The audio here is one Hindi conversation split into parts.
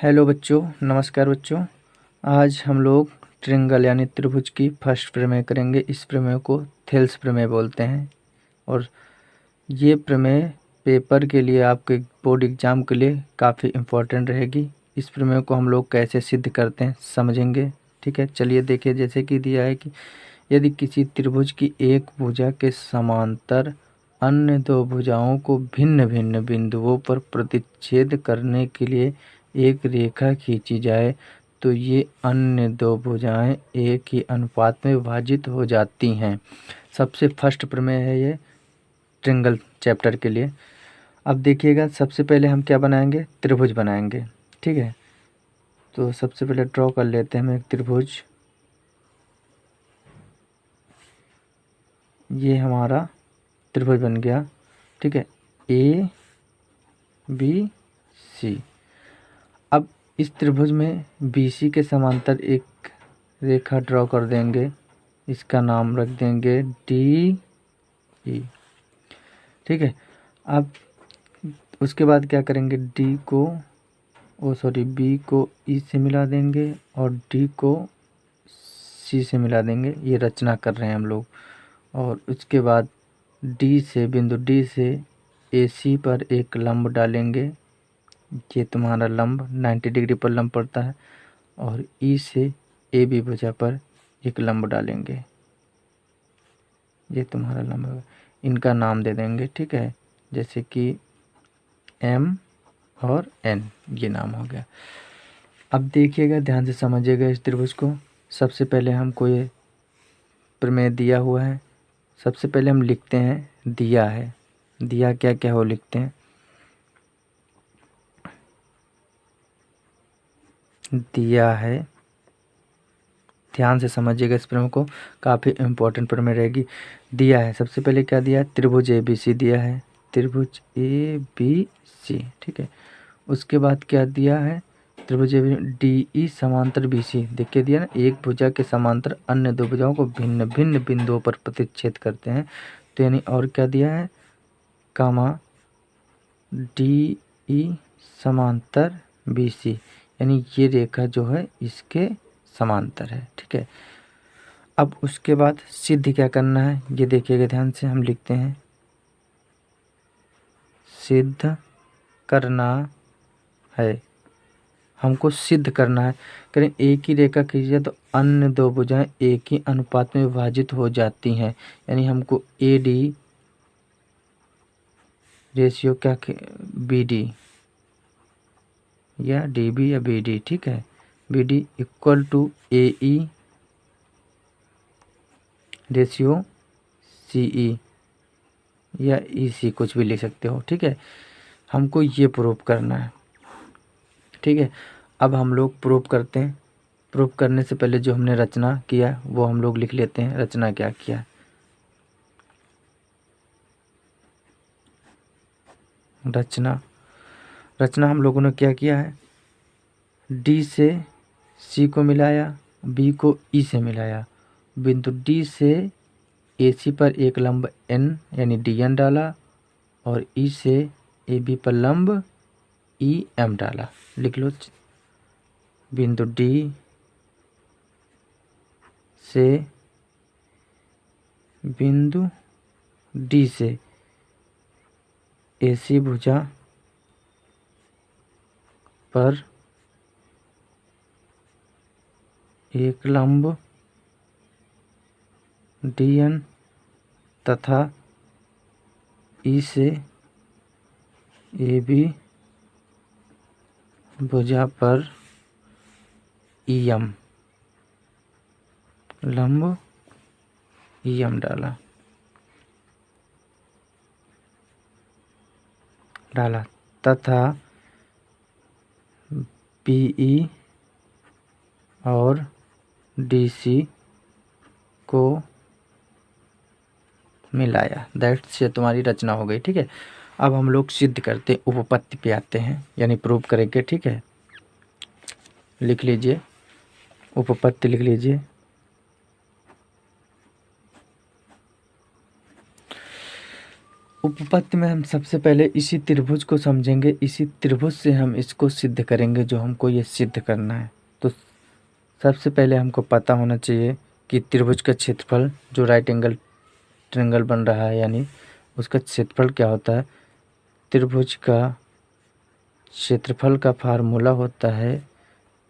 हेलो बच्चों, नमस्कार बच्चों। आज हम लोग ट्रायंगल यानी त्रिभुज की फर्स्ट प्रमेय करेंगे। इस प्रमेय को थेल्स प्रमेय बोलते हैं और ये प्रमेय पेपर के लिए, आपके बोर्ड एग्जाम के लिए काफ़ी इम्पोर्टेंट रहेगी। इस प्रमेय को हम लोग कैसे सिद्ध करते हैं समझेंगे। ठीक है, चलिए देखिए। जैसे कि दिया है कि यदि किसी त्रिभुज की एक भुजा के समांतर अन्य दो भुजाओं को भिन्न भिन्न बिंदुओं पर प्रतिच्छेद करने के लिए एक रेखा खींची जाए तो ये अन्य दो भुजाएं एक ही अनुपात में विभाजित हो जाती हैं। सबसे फर्स्ट प्रमेय है ये ट्रायंगल चैप्टर के लिए। अब देखिएगा, सबसे पहले हम क्या बनाएंगे, त्रिभुज बनाएंगे। ठीक है, तो सबसे पहले ड्रॉ कर लेते हैं हम एक त्रिभुज। ये हमारा त्रिभुज बन गया। ठीक है, ए बी सी। अब इस त्रिभुज में बी सी के समांतर एक रेखा ड्रॉ कर देंगे। इसका नाम रख देंगे डी ई। ठीक है, अब उसके बाद क्या करेंगे, बी को ई से मिला देंगे और डी को सी से मिला देंगे। ये रचना कर रहे हैं हम लोग। और उसके बाद बिंदु डी से ए सी पर एक लंब डालेंगे। ये तुम्हारा लंब 90 डिग्री पर लंब पड़ता है। और ई से ए बी भुजा पर एक लंब डालेंगे। ये तुम्हारा लंब है। इनका नाम दे देंगे। ठीक है, जैसे कि एम और एन, ये नाम हो गया। अब देखिएगा, ध्यान से समझिएगा इस त्रिभुज को। सबसे पहले हमको ये प्रमेय दिया हुआ है। सबसे पहले हम लिखते हैं दिया है। दिया क्या क्या हो लिखते हैं। दिया है, ध्यान से समझिएगा इस प्रमेय को, काफ़ी इम्पोर्टेंट प्रमेय रहेगी। दिया है, सबसे पहले क्या दिया है, त्रिभुज ए बी सी दिया है। त्रिभुज ए बी सी। ठीक है, उसके बाद क्या दिया है, त्रिभुज डी ई समांतर बी सी। देखिए दिया ना, एक भुजा के समांतर अन्य दो भुजाओं को भिन्न भिन्न बिंदुओं पर प्रतिच्छेद करते हैं। तो यानी और क्या दिया है, कामा डी ई समांतर बी सी, यानी ये रेखा जो है इसके समांतर है। ठीक है, अब उसके बाद सिद्ध क्या करना है, ये देखिएगा ध्यान से। हम लिखते हैं सिद्ध करना है। हमको सिद्ध करना है। करें एक ही रेखा खींचे तो अन्य दो भुजाएं एक ही अनुपात में विभाजित हो जाती हैं। यानी हमको ए डी रेशियो क्या, बी डी या डी बी या बी डी। ठीक है, B D equal to A E ratio C E या ई सी, कुछ भी लिख सकते हो। ठीक है, हमको ये प्रूव करना है। ठीक है, अब हम लोग प्रूव करते हैं। प्रूव करने से पहले जो हमने रचना किया वो हम लोग लिख लेते हैं। रचना क्या किया, रचना हम लोगों ने क्या किया है, डी से सी को मिलाया, बी को ई से मिलाया, बिंदु डी से ए सी पर एक लंब एन यानी डी एन डाला और ई से ए बी पर लंब ई एम डाला। लिख लो, बिंदु डी से ए सी भुजा पर एक लंब डी एन तथा ई से ए बी भुजा पर ई एम लंब ई एम डाला तथा पीई और डीसी को मिलाया। दैट से तुम्हारी रचना हो गई। ठीक है, अब हम लोग सिद्ध करते, उपपत्ति पे आते हैं, यानी प्रूव करेंगे। ठीक है, लिख लीजिए, उपपत्ति लिख लीजिए। उपपत्ति में हम सबसे पहले इसी त्रिभुज को समझेंगे, इसी त्रिभुज से हम इसको सिद्ध करेंगे जो हमको ये सिद्ध करना है। तो सबसे पहले हमको पता होना चाहिए कि त्रिभुज का क्षेत्रफल जो राइट एंगल ट्रायंगल बन रहा है यानी उसका क्षेत्रफल क्या होता है। त्रिभुज का क्षेत्रफल का फार्मूला होता है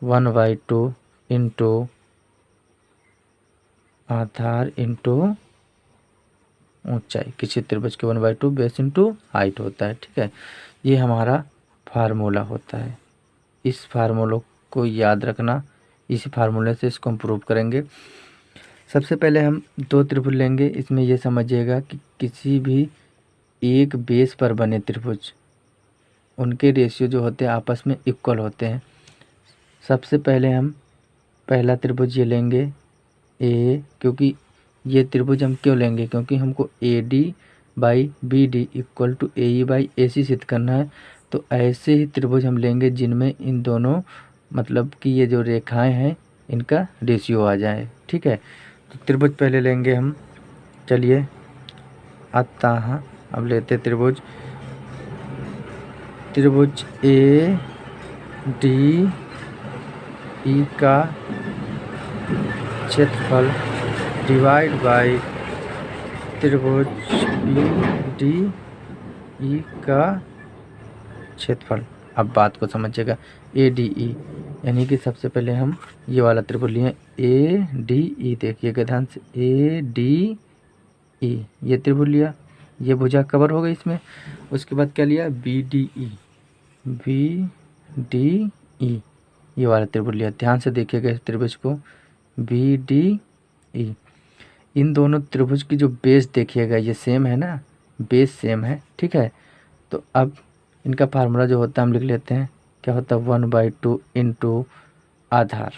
1/2 इंटू आधार इंटू ऊंचाई। किसी त्रिभुज के 1/2 बेस इंटू हाइट होता है। ठीक है, ये हमारा फार्मूला होता है। इस फार्मूले को याद रखना, इसी फार्मूले से इसको हम प्रूव करेंगे। सबसे पहले हम दो त्रिभुज लेंगे। इसमें यह समझिएगा कि किसी भी एक बेस पर बने त्रिभुज, उनके रेशियो जो होते हैं आपस में इक्वल होते हैं। सबसे पहले हम पहला त्रिभुज ये लेंगे ए, क्योंकि ये त्रिभुज हम क्यों लेंगे, क्योंकि हमको A D by B D equal to A E by A C सिद्ध करना है। तो ऐसे ही त्रिभुज हम लेंगे जिनमें इन दोनों मतलब कि ये जो रेखाएं हैं इनका रेशियो आ जाए। ठीक है, तो त्रिभुज पहले लेंगे हम। चलिए अतः अब लेते त्रिभुज ए डी ई का क्षेत्रफल डिवाइड बाई त्रिभुज बी डी ई का क्षेत्रफल। अब बात को समझिएगा, ए डी ई यानी कि सबसे पहले हम ये वाला त्रिभुज लिए ए डी ई। देखिएगा ध्यान से, ए डी ई ये त्रिभुज लिया, ये भुजा कवर हो गई इसमें। उसके बाद क्या लिया, बी डी ई ये वाला त्रिभुज लिया। ध्यान से देखिएगा इस त्रिभुज को, बी डी ई। इन दोनों त्रिभुज की जो बेस देखिएगा ये सेम है ना, बेस सेम है। ठीक है, तो अब इनका फार्मूला जो होता है हम लिख लेते हैं। क्या होता है, 1/2 इंटू आधार।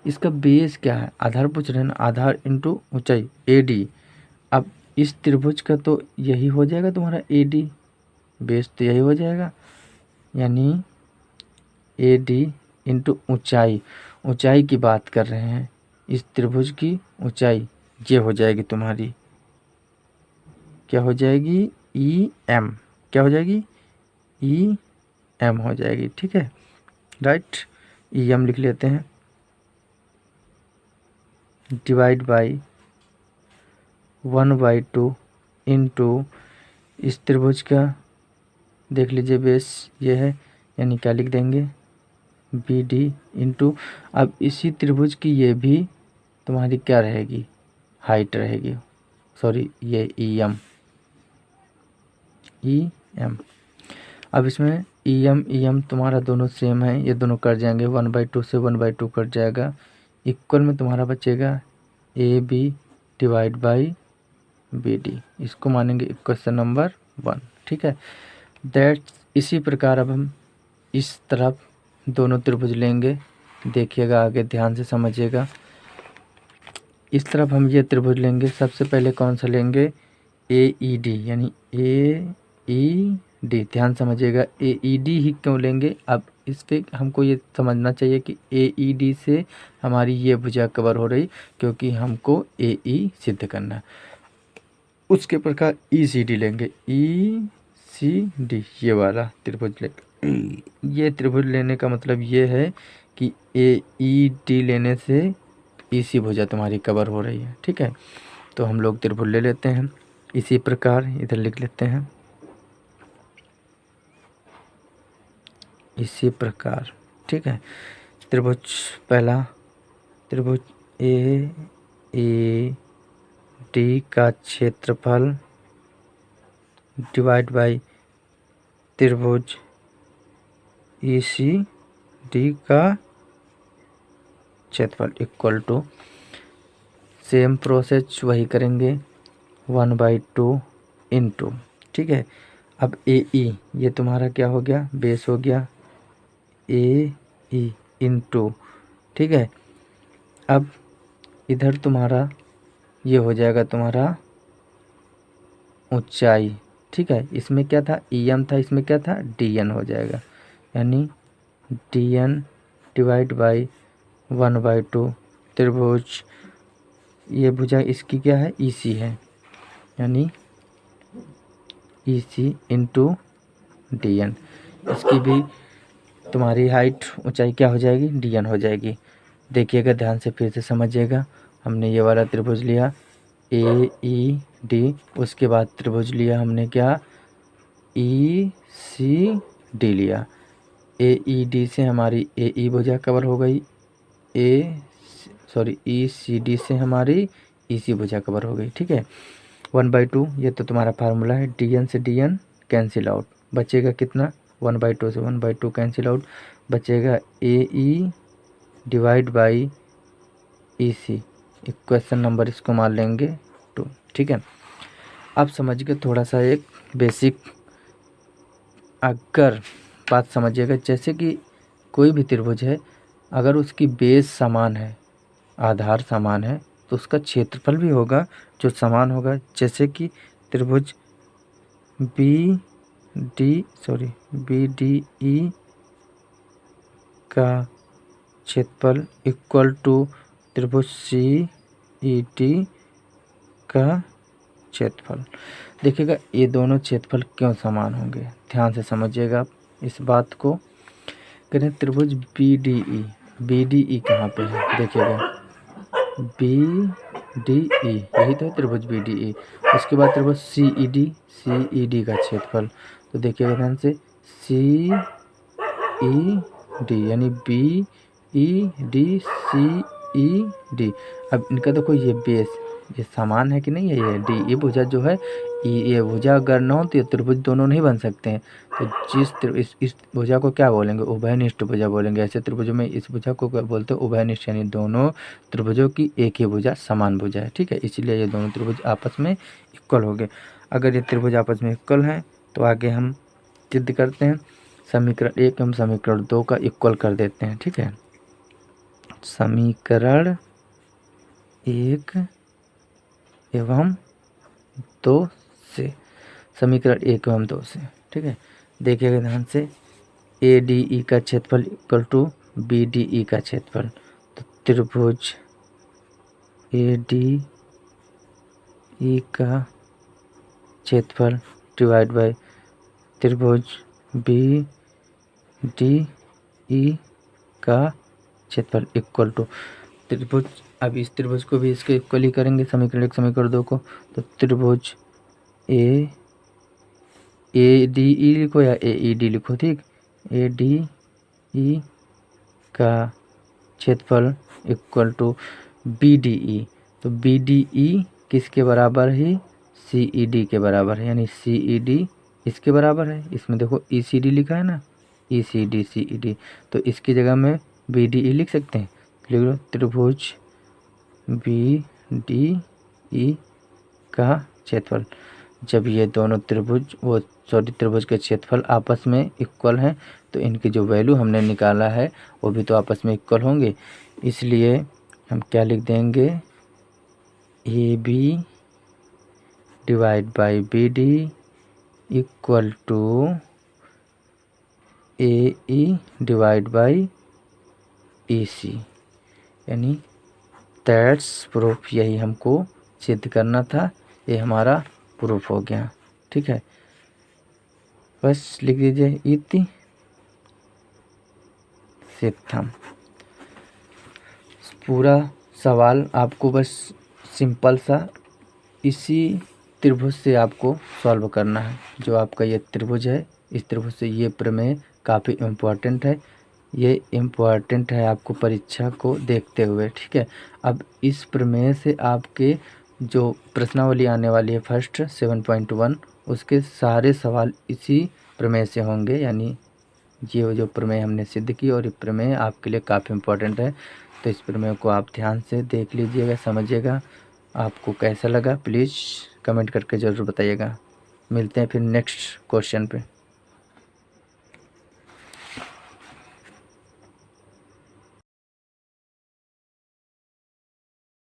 इसका बेस क्या है, आधार पूछ रहे हैं ना, आधार इंटू ऊंचाई ए डी। अब इस त्रिभुज का तो यही हो जाएगा तुम्हारा ए डी, बेस तो यही हो जाएगा, यानी ए डी इंटू ऊंचाई। ऊंचाई की बात कर रहे हैं, इस त्रिभुज की ऊंचाई ये हो जाएगी तुम्हारी, क्या हो जाएगी, ई एम। क्या हो जाएगी, ई एम हो जाएगी। ठीक है, राइट, ई एम लिख लेते हैं। डिवाइड बाई 1/2 इंटू इस त्रिभुज का देख लीजिए बेस ये है, यानी क्या लिख देंगे, बी डी इंटू। अब इसी त्रिभुज की ये भी तुम्हारी क्या रहेगी, हाइट रहेगी, सॉरी ये ई एम। अब इसमें ई एम तुम्हारा दोनों सेम है, ये दोनों कट जाएंगे, 1/2 से 1/2 कट जाएगा। इक्वल में तुम्हारा बचेगा A B divide by B D. इसको मानेंगे इक्वेशन नंबर 1। ठीक है, इसी प्रकार अब हम इस तरफ दोनों त्रिभुज लेंगे। देखिएगा आगे ध्यान से समझिएगा। इस तरफ हम ये त्रिभुज लेंगे। सबसे पहले कौन सा लेंगे, ए ई डी, यानी ए ई डी। ध्यान समझिएगा, ए ई डी ही क्यों लेंगे। अब इस पे हमको ये समझना चाहिए कि ए ई डी से हमारी ये भुजा कवर हो रही, क्योंकि हमको ए ई सिद्ध करना है। उसके प्रकार ई सी डी लेंगे, ई सी डी ये वाला त्रिभुज लेंगे। ये त्रिभुज लेने का मतलब ये है कि ए ई डी लेने से ई सी भुजा तुम्हारी कवर हो रही है। ठीक है, तो हम लोग त्रिभुज ले लेते हैं। इसी प्रकार इधर लिख लेते हैं, इसी प्रकार। ठीक है, त्रिभुज पहला, त्रिभुज ए डी का क्षेत्रफल डिवाइड बाई त्रिभुज ई सी डी का क्षेत्रफल इक्वल टू, सेम प्रोसेस वही करेंगे, 1/2 इंटू। ठीक है, अब ए ई ये तुम्हारा क्या हो गया, बेस हो गया, ए ई इंटू। ठीक है, अब इधर तुम्हारा ये हो जाएगा तुम्हारा ऊंचाई। ठीक है, इसमें क्या था, ई एम था, इसमें क्या था, डी एन हो जाएगा, यानी डी एन डिवाइड बाई 1/2 त्रिभुज। ये भुजा इसकी क्या है, ई सी है, यानी ई सी इंटू डी एन। इसकी भी तुम्हारी हाइट ऊंचाई क्या हो जाएगी, डी एन हो जाएगी। देखिएगा ध्यान से, फिर से समझिएगा। हमने ये वाला त्रिभुज लिया ए ई डी, उसके बाद त्रिभुज लिया हमने क्या, ई सी डी लिया। ए ई डी से हमारी ए ई भुजा कवर हो गई, ई सी डी से हमारी ई सी भुजा कवर हो गई। ठीक है, 1/2 ये तो तुम्हारा फार्मूला है। डी एन से डी एन कैंसिल आउट, बचेगा कितना, 1/2 से 1/2 कैंसिल आउट, बचेगा A E divide by E C. Equation number इसको मान लेंगे 2। ठीक है, अब समझ के थोड़ा सा एक बेसिक अगर बात समझिएगा, जैसे कि कोई भी त्रिभुज है, अगर उसकी बेस समान है, आधार समान है, तो उसका क्षेत्रफल भी होगा जो समान होगा। जैसे कि त्रिभुज बी डी ई का क्षेत्रफल इक्वल टू त्रिभुज सी ई डी का क्षेत्रफल। देखिएगा ये दोनों क्षेत्रफल क्यों समान होंगे, ध्यान से समझिएगा आप इस बात को। करें त्रिभुज बी डी ई कहाँ पे है, देखिएगा बी डी ई, यही तो है त्रिभुज बी डी ई। उसके बाद त्रिभुज सी ई डी का क्षेत्रफल, तो देखिएगा ध्यान से, सी ई डी यानी B E D C E D. अब इनका देखो ये बेस, ये समान है कि नहीं है, ये डी ये भुजा जो है, ये भुजा अगर न हो तो ये त्रिभुज दोनों नहीं बन सकते हैं। तो इस भुजा को क्या बोलेंगे, उभयनिष्ठ भुजा बोलेंगे। ऐसे त्रिभुजों में इस भुजा को क्या बोलते हैं, उभयनिष्ठ, यानी दोनों त्रिभुजों की एक ही भुजा समान भुजा है। ठीक है, इसलिए ये दोनों त्रिभुज आपस में इक्वल हो गए। अगर ये त्रिभुज आपस में इक्वल हैं तो आगे हम सिद्ध करते हैं। समीकरण 1 हम समीकरण 2 का इक्वल कर देते हैं। ठीक है, समीकरण 1 एवं 2 से, समीकरण 1 एवं 2 से। ठीक है, देखिएगा ध्यान से, ए डी ई का क्षेत्रफल equal to B D E का क्षेत्रफल। तो त्रिभुज ए डी ई का क्षेत्रफल डिवाइड बाय त्रिभुज बी डी ई का क्षेत्रफल इक्वल टू त्रिभुज, अब इस त्रिभुज को भी इसके इक्वल ही करेंगे, समीकरण 1 समीकरण 2 को। तो त्रिभुज ए डी ई लिखो या ए ई डी लिखो, ठीक, ए डी ई का क्षेत्रफल equal to B D E. तो बी डी ई किसके बराबर है, सी ई डी के बराबर है, यानी सी ई डी इसके बराबर है। इसमें देखो ई सी डी लिखा है ना, ई C D C E D, तो इसकी जगह में बी डी ई लिख सकते हैं। लिख लो त्रिभुज बी डी ई का क्षेत्रफल। जब ये दोनों त्रिभुज त्रिभुज के क्षेत्रफल आपस में इक्वल हैं, तो इनकी जो वैल्यू हमने निकाला है वो भी तो आपस में इक्वल होंगे। इसलिए हम क्या लिख देंगे, A B divide by B D equal to A E divide by E C, यानी दैट्स प्रूफ। यही हमको सिद्ध करना था, ये हमारा प्रूफ हो गया। ठीक है, बस लिख दीजिए इति सिद्धम। पूरा सवाल आपको बस सिंपल सा इसी त्रिभुज से आपको सॉल्व करना है। जो आपका ये त्रिभुज है, इस त्रिभुज से ये प्रमेय काफ़ी इम्पोर्टेंट है, ये इम्पोर्टेंट है आपको परीक्षा को देखते हुए। ठीक है, अब इस प्रमेय से आपके जो प्रश्नावली आने वाली है फर्स्ट 7.1, उसके सारे सवाल इसी प्रमेय से होंगे। यानी ये जो प्रमेय हमने सिद्ध की, और ये प्रमेय आपके लिए काफ़ी इम्पोर्टेंट है। तो इस प्रमेय को आप ध्यान से देख लीजिएगा, समझिएगा। आपको कैसा लगा प्लीज़ कमेंट करके ज़रूर बताइएगा। मिलते हैं फिर नेक्स्ट क्वेश्चन पे।